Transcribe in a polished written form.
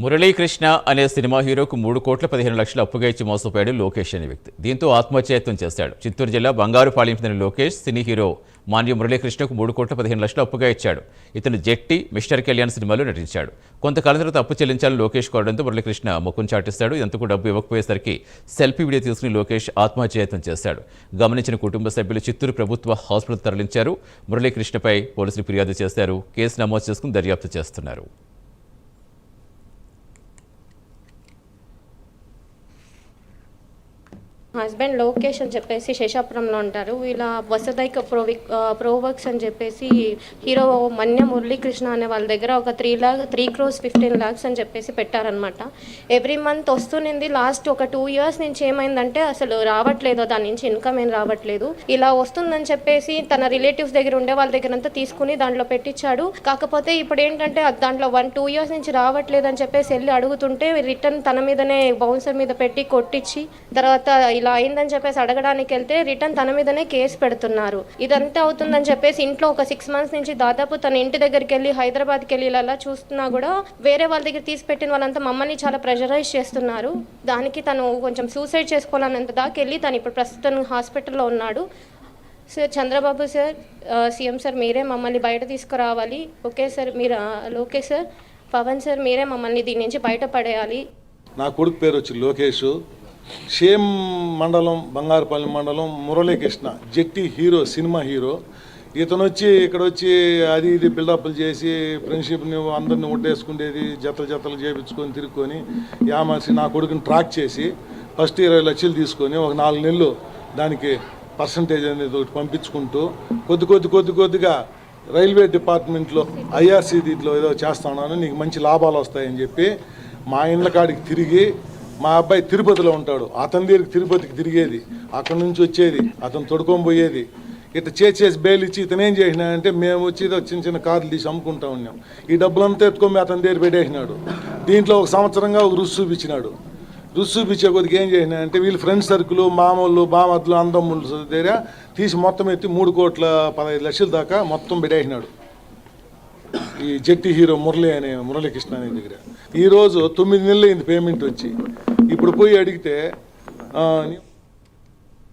మురళీకృష్ణ అనే సినిమా హీరోకు 3,15,00,000 అప్పుగా ఇచ్చి మోసపోయాడు లోకేష్ అనే వ్యక్తి. దీంతో ఆత్మహత్యయత్నం చేశాడు. చిత్తూరు జిల్లా బంగారుపాలెం చెందిన లోకేష్ సినీ హీరో మాన్య మురళీకృష్ణకు 3,15,00,000 అప్పుగా ఇచ్చాడు. ఇతను జెట్టి, మిస్టర్ కళ్యాణ్ సినిమాలో నటించాడు. కొంతకాలం తర్వాత అప్పు చెల్లించాలని లోకేష్ కోరడంతో మురళీకృష్ణ ముఖం చాటిస్తాడు. ఎంతకు డబ్బు ఇవ్వకపోయేసరికి సెల్ఫీ వీడియో తీసుకుని లోకేష్ ఆత్మహత్యయత్నం చేశాడు. గమనించిన కుటుంబ సభ్యులు చిత్తూరు ప్రభుత్వ హాస్పిటల్ తరలించారు. మురళీకృష్ణపై పోలీసులు ఫిర్యాదు చేశారు. కేసు నమోదు చేసుకుని దర్యాప్తు చేస్తున్నారు. హస్బెండ్ లోకేష్ అని చెప్పేసి శేషాపురంలో ఉంటారు. వీళ్ళ వసదైక ప్రోవర్క్స్ అని చెప్పేసి హీరో మన్య మురళీకృష్ణ అనే వాళ్ళ దగ్గర ఒక 3,15,00,000 అని చెప్పేసి పెట్టారనమాట. Every month వస్తునింది. లాస్ట్ ఒక 2 years నుంచి ఏమైందంటే అసలు రావట్లేదు, దాని నుంచి ఇన్కమ్ ఏం రావట్లేదు. ఇలా వస్తుందని చెప్పేసి తన రిలేటివ్స్ దగ్గర ఉండే వాళ్ళ దగ్గర అంతా తీసుకుని దాంట్లో పెట్టించాడు. కాకపోతే ఇప్పుడు ఏంటంటే దాంట్లో 1-2 years నుంచి రావట్లేదు అని చెప్పేసి వెళ్ళి అడుగుతుంటే రిటర్న్ తన మీదనే బౌన్సర్ మీద పెట్టి కొట్టించి తర్వాత ఇలా అయిందని చెప్పేసి అడగడానికి వెళ్తే రిటర్న్ తన మీదనే కేసు పెడుతున్నారు. ఇదంతా అవుతుందని చెప్పేసి ఇంట్లో ఒక 6 months నుంచి దాదాపు తన ఇంటి దగ్గరికి వెళ్ళి హైదరాబాద్కి వెళ్ళి ఇలా చూస్తున్నా కూడా వేరే వాళ్ళ దగ్గర తీసి పెట్టిన వాళ్ళంతా మమ్మల్ని చాలా ప్రెషరైజ్ చేస్తున్నారు. దానికి తను కొంచెం సూసైడ్ చేసుకోవాలన్నంత దాకా వెళ్ళి తను ఇప్పుడు ప్రస్తుతం హాస్పిటల్లో ఉన్నాడు. Sir Chandrababu sir, CM sir మీరే మమ్మల్ని బయట తీసుకురావాలి. ఓకే సార్, మీరు ఓకే సార్, పవన్ సార్ మీరే మమ్మల్ని దీని నుంచి బయటపడేయాలి. నా కొడుకు పేరు వచ్చి లోకేష్. సేమ్ మండలం, బంగారుపాలెం మండలం, మురళీకృష్ణ జెట్టి హీరో, సినిమా హీరో. ఇతను వచ్చి ఇక్కడ వచ్చి అది ఇది బిల్డప్లు చేసి ఫ్రెండ్షిప్ని అందరిని ఒట్టేసుకునేది, జతలు చేయించుకొని తిరుక్కొని యామాసి నా కొడుకుని ట్రాక్ చేసి ఫస్ట్ 20 లక్షలు తీసుకొని ఒక 4 నెలలు దానికి పర్సంటేజ్ అనేది ఒకటి పంపించుకుంటూ కొద్దిగా రైల్వే డిపార్ట్మెంట్లో ఐఆర్సీ దీంట్లో ఏదో చేస్తున్నాను, నీకు మంచి లాభాలు వస్తాయని చెప్పి మా ఇండ్ల కాడికి తిరిగి, మా అబ్బాయి తిరుపతిలో ఉంటాడు, అతని దగ్గరికి తిరుపతికి తిరిగేది, అక్కడి నుంచి వచ్చేది, అతను తొడుకొని పోయేది. ఇట్లా చేసి బెయిల్ ఇచ్చి ఇతను ఏం చేసినాడంటే మేము వచ్చి చిన్న కార్లు తీసి అమ్ముకుంటా ఉన్నాం. ఈ డబ్బులంతా ఎత్తుకొని అతని దగ్గర పెట్టేసినాడు. దీంట్లో ఒక సంవత్సరంగా ఒక రుచి చూపించినాడు. రుచి చూపించే కొద్దిగా ఏం చేసినాడంటే వీళ్ళు ఫ్రెండ్ సర్కిల్, మామూలు బామద్దులు, అందమ్ములు దగ్గర తీసి మొత్తం ఎత్తి 3,15,00,000 దాకా మొత్తం పెట్టేసినాడు. ఈ జెట్టి హీరో మురళీకృష్ణ అనే దగ్గర ఈరోజు 9 నెలలు అయింది పేమెంట్ వచ్చి. ఇప్పుడు పోయి అడిగితే